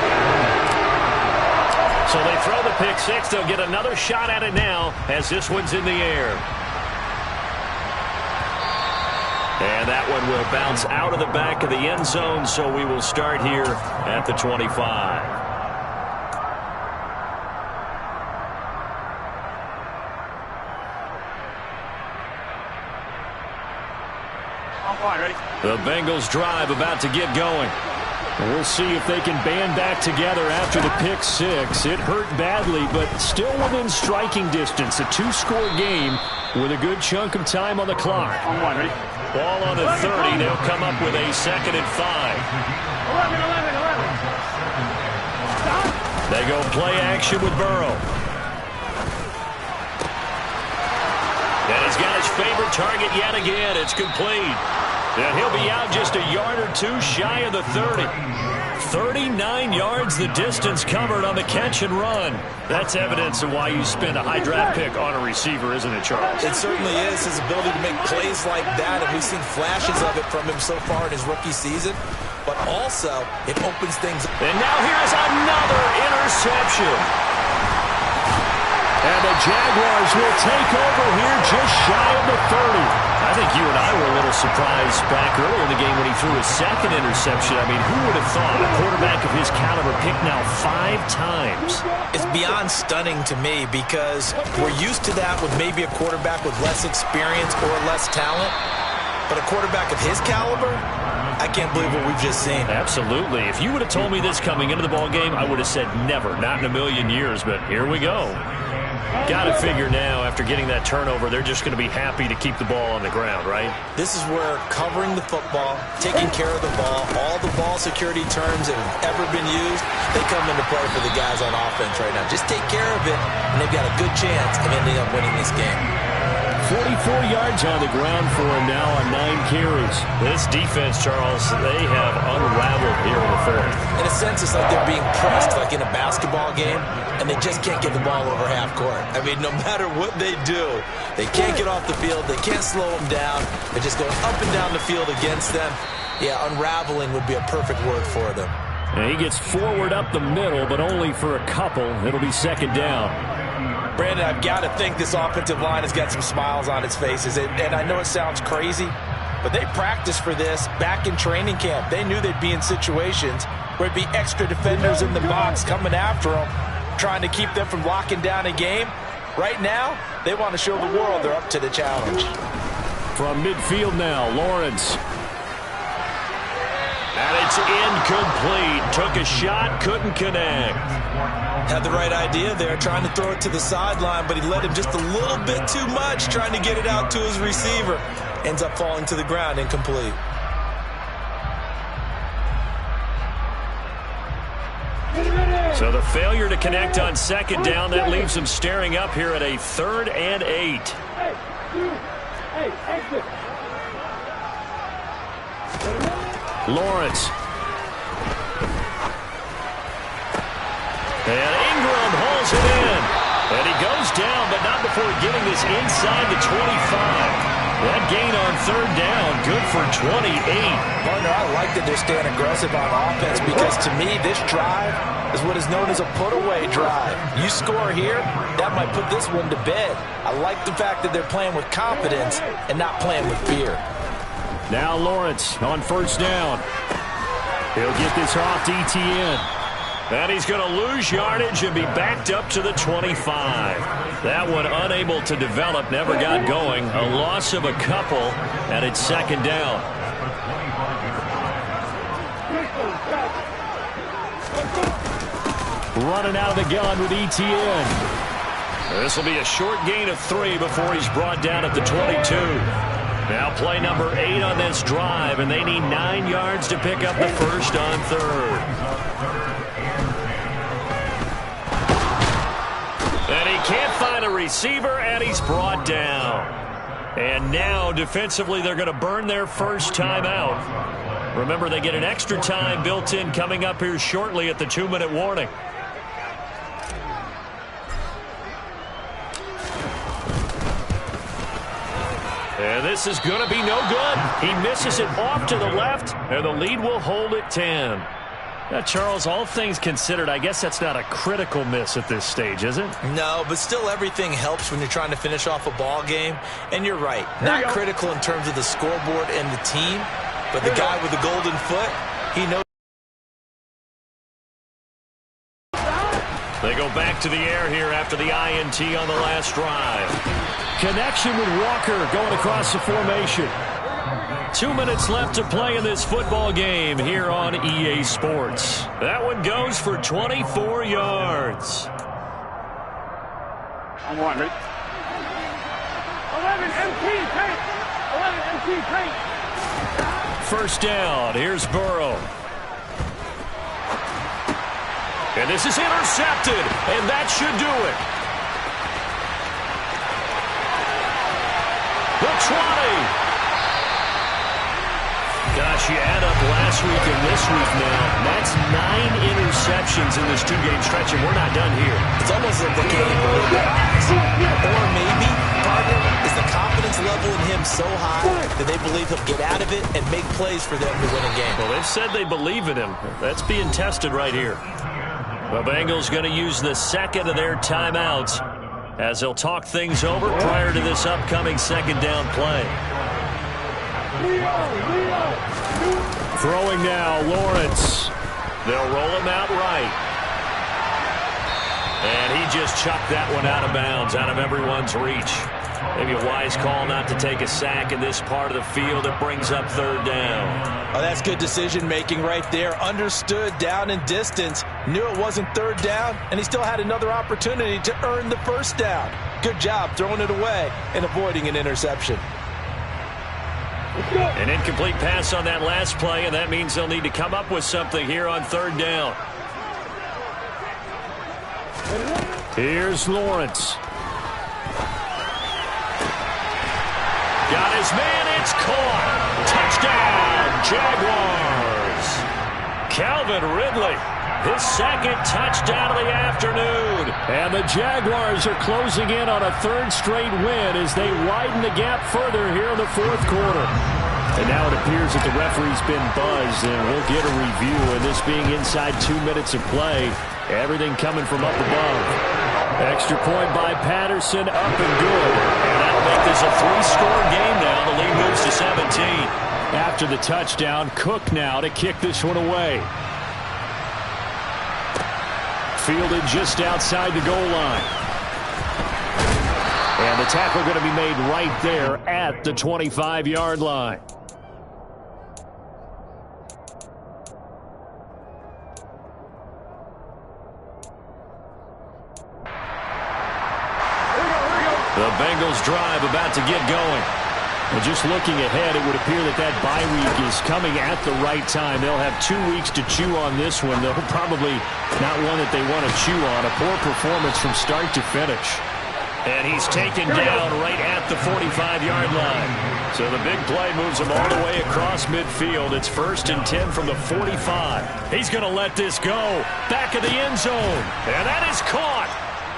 So they throw the pick six. They'll get another shot at it now as this one's in the air. And that one will bounce out of the back of the end zone, so we will start here at the 25. The Bengals drive about to get going. We'll see if they can band back together after the pick six. It hurt badly, but still within striking distance. A 2-score game with a good chunk of time on the clock. Ball on the 30. They'll come up with a 2nd and 5. 11. They go play action with Burrow. And he's got his favorite target yet again. It's complete. And he'll be out just a yard or two shy of the 30. 39 yards the distance covered on the catch and run. That's evidence of why you spend a high draft pick on a receiver, isn't it, Charles? It certainly is. His ability to make plays like that, and we've seen flashes of it from him so far in his rookie season. But also, it opens things up. And now here's another interception. And the Jaguars will take over here just shy of the 30. I think you and I were a little surprised back earlier in the game when he threw his 2nd interception. I mean, who would have thought a quarterback of his caliber picked now 5 times? It's beyond stunning to me because we're used to that with maybe a quarterback with less experience or less talent. But a quarterback of his caliber, I can't believe what we've just seen. Absolutely. If you would have told me this coming into the ballgame, I would have said never, not in a million years. But here we go. Got to figure now, after getting that turnover, they're just going to be happy to keep the ball on the ground, right? This is where covering the football, taking care of the ball, all the ball security terms that have ever been used, they come into play for the guys on offense right now. Just take care of it, and they've got a good chance of ending up winning this game. 44 yards on the ground for him now on 9 carries. This defense, Charles, they have unraveled here in the fourth. In a sense, it's like they're being pressed like in a basketball game, and they just can't get the ball over half court. I mean, no matter what they do, they can't get off the field. They can't slow them down. They're just going up and down the field against them. Yeah, unraveling would be a perfect word for them. And he gets forward up the middle, but only for a couple. It'll be 2nd down. Brandon, I've got to think this offensive line has got some smiles on its faces. And I know it sounds crazy, but they practiced for this back in training camp. They knew they'd be in situations where it'd be extra defenders in the box coming after them, trying to keep them from locking down a game. Right now, they want to show the world they're up to the challenge. From midfield now, Lawrence. And it's incomplete. Took a shot, couldn't connect. Had the right idea there, trying to throw it to the sideline, but he let him just a little bit too much, trying to get it out to his receiver. Ends up falling to the ground, incomplete. So the failure to connect on second down, that leaves them staring up here at a 3rd and 8. Lawrence. And Ingram hauls it in. And he goes down, but not before getting this inside the 25. That gain on 3rd down, good for 28. Partner, I like that they're staying aggressive on offense because to me, this drive is what is known as a put-away drive. You score here, that might put this one to bed. I like the fact that they're playing with confidence and not playing with fear. Now Lawrence on 1st down. He'll get this off to ETN. And he's going to lose yardage and be backed up to the 25. That one unable to develop, never got going. A loss of a couple, and it's 2nd down. Running out of the gun with ETN. This will be a short gain of 3 before he's brought down at the 22. Now play number 8 on this drive, and they need 9 yards to pick up the first on 3rd. And he can't find a receiver, and he's brought down. And now, defensively, they're going to burn their first timeout. Remember, they get an extra time built in coming up here shortly at the 2-minute warning. And this is going to be no good. He misses it off to the left, and the lead will hold at 10. Now, Charles, all things considered, I guess that's not a critical miss at this stage, is it? No, but still everything helps when you're trying to finish off a ball game. And you're right, not critical in terms of the scoreboard and the team, but the guy with the golden foot, he knows. They go back to the air here after the INT on the last drive. Connection with Walker going across the formation. 2 minutes left to play in this football game here on EA Sports. That one goes for 24 yards. I'm one, ready? 11 MT paint! 11 MT paint! 1st down. Here's Burrow. And this is intercepted, and that should do it. The 20. Gosh, you add up last week and this week now. That's 9 interceptions in this 2-game stretch, and we're not done here. It's almost like they can't even believe their eyes. Or maybe, partner, is the confidence level in him so high that they believe he'll get out of it and make plays for them to win a game. Well, they've said they believe in him. That's being tested right here. The Bengals going to use the 2nd of their timeouts as they'll talk things over prior to this upcoming 2nd down play. Throwing now, Lawrence. They'll roll him out right. And he just chucked that one out of bounds, out of everyone's reach. Maybe a wise call not to take a sack in this part of the field. It brings up 3rd down. Oh, that's good decision-making right there. Understood down and distance. Knew it wasn't 3rd down, and he still had another opportunity to earn the 1st down. Good job throwing it away and avoiding an interception. An incomplete pass on that last play, and that means they'll need to come up with something here on 3rd down. Here's Lawrence. Got his man, it's caught. Touchdown, Jaguars. Calvin Ridley, his 2nd touchdown of the afternoon. And the Jaguars are closing in on a 3rd straight win as they widen the gap further here in the 4th quarter. And now it appears that the referee's been buzzed, and we'll get a review. And this being inside 2 minutes of play, everything coming from up above. Extra point by Patterson, up and good. And that'll make this a 3-score game now. The lead moves to 17. After the touchdown, Cook now to kick this one away. Fielded just outside the goal line. And the tackle going to be made right there at the 25-yard line. The Bengals drive about to get going. Well, just looking ahead, it would appear that that bye week is coming at the right time. They'll have 2 weeks to chew on this one. They'll probably not one that they want to chew on. A poor performance from start to finish. And he's taken down right at the 45-yard line. So the big play moves him all the way across midfield. It's 1st and 10 from the 45. He's going to let this go. Back of the end zone. And that is caught.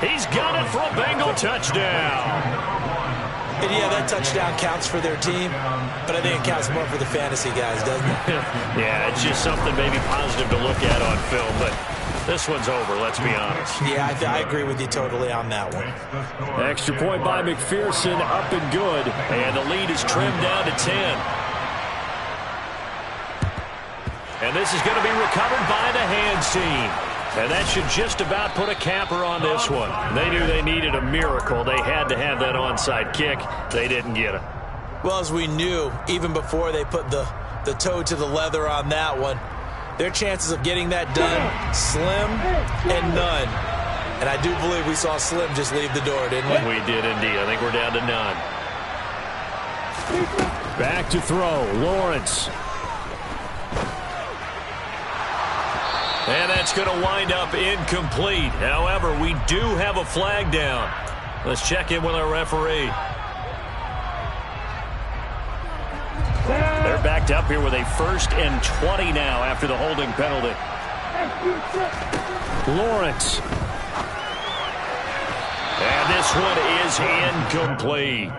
He's got it for a Bengal touchdown. And yeah, that touchdown counts for their team, but I think it counts more for the fantasy guys, doesn't it? Yeah, it's just something maybe positive to look at on film, but this one's over, let's be honest. Yeah, I agree with you totally on that one. Extra point by McPherson, up and good, and the lead is trimmed down to 10. And this is going to be recovered by the hands team. And that should just about put a capper on this one. They knew they needed a miracle. They had to have that onside kick. They didn't get it. Well, as we knew, even before they put the toe to the leather on that one, their chances of getting that done, slim and none. And I do believe we saw Slim just leave the door, didn't we? We did indeed. I think we're down to none. Back to throw. Lawrence. And that's going to wind up incomplete. However, we do have a flag down. Let's check in with our referee. They're backed up here with a 1st and 20 now after the holding penalty. Lawrence. And this one is incomplete.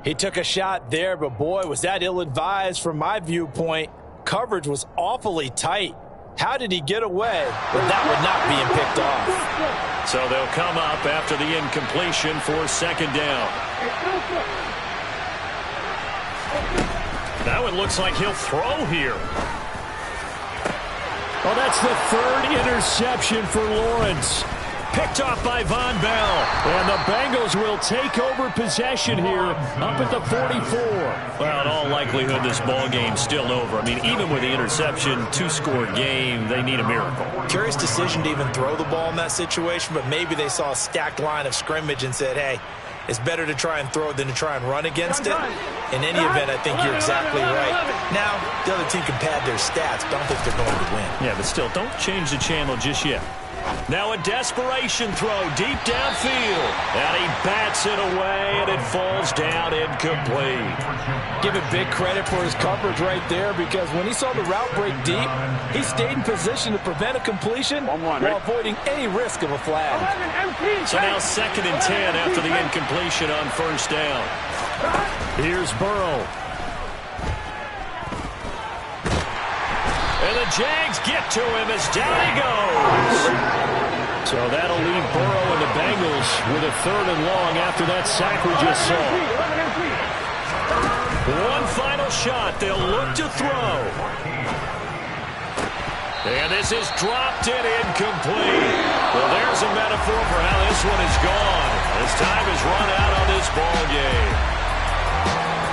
He took a shot there, but boy, was that ill-advised from my viewpoint. Coverage was awfully tight. How did he get away with that one not being picked off? So they'll come up after the incompletion for 2nd down. Now it looks like he'll throw here. Oh, that's the 3rd interception for Lawrence. Picked off by Von Bell. And the Bengals will take over possession here up at the 44. Well, in all likelihood, this ball game's still over. I mean, even with the interception, 2-score game, they need a miracle. Curious decision to even throw the ball in that situation, but maybe they saw a stacked line of scrimmage and said, hey, it's better to try and throw it than to try and run against it. In any event, I think you're exactly right. Now, the other team can pad their stats, but I don't think they're going to win. Yeah, but still, don't change the channel just yet. Now a desperation throw deep downfield. And he bats it away, and it falls down incomplete. Give him big credit for his coverage right there, because when he saw the route break deep, he stayed in position to prevent a completion while avoiding any risk of a flag. So now 2nd and 10 after the incompletion on 1st down. Here's Burrow. And the Jags get to him as down he goes. So that'll leave Burrow and the Bengals with a 3rd and long after that sack we just saw. One final shot. They'll look to throw. And this is dropped in incomplete. Well, there's a metaphor for how this one is gone. As time is run out on this ball game.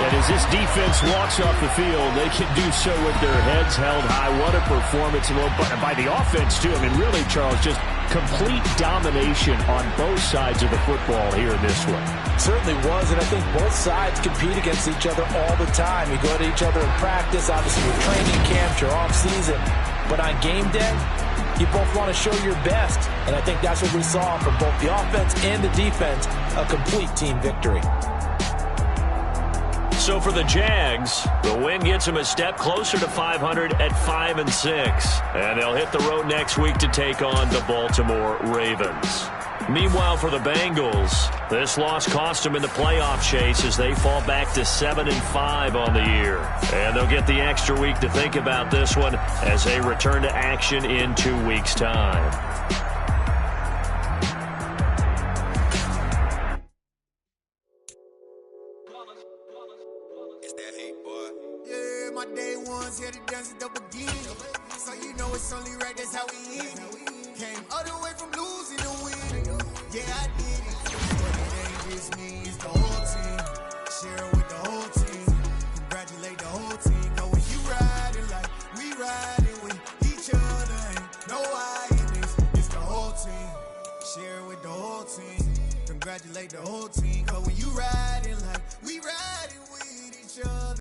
And as this defense walks off the field, they can do so with their heads held high. What a performance by the offense, too. I mean, really, Charles, just complete domination on both sides of the football here in this one. Certainly was, and I think both sides compete against each other all the time. You go to each other in practice, obviously your training camps, your off-season. But on game day, you both want to show your best. And I think that's what we saw from both the offense and the defense, a complete team victory. So for the Jags, the win gets them a step closer to 500 at 5-6. And they'll hit the road next week to take on the Baltimore Ravens. Meanwhile, for the Bengals, this loss cost them in the playoff chase as they fall back to 7-5 on the year. And they'll get the extra week to think about this one as they return to action in 2 weeks' time. dance it up again. So you know it's only right, that's how we end it. Came all the way from losing to winning. Yeah, I did it. But it ain't just me, it's the whole team. Share it with the whole team. Congratulate the whole team. Cause when you riding like we riding with each other, ain't no I in this. It's the whole team. Share it with the whole team. Congratulate the whole team.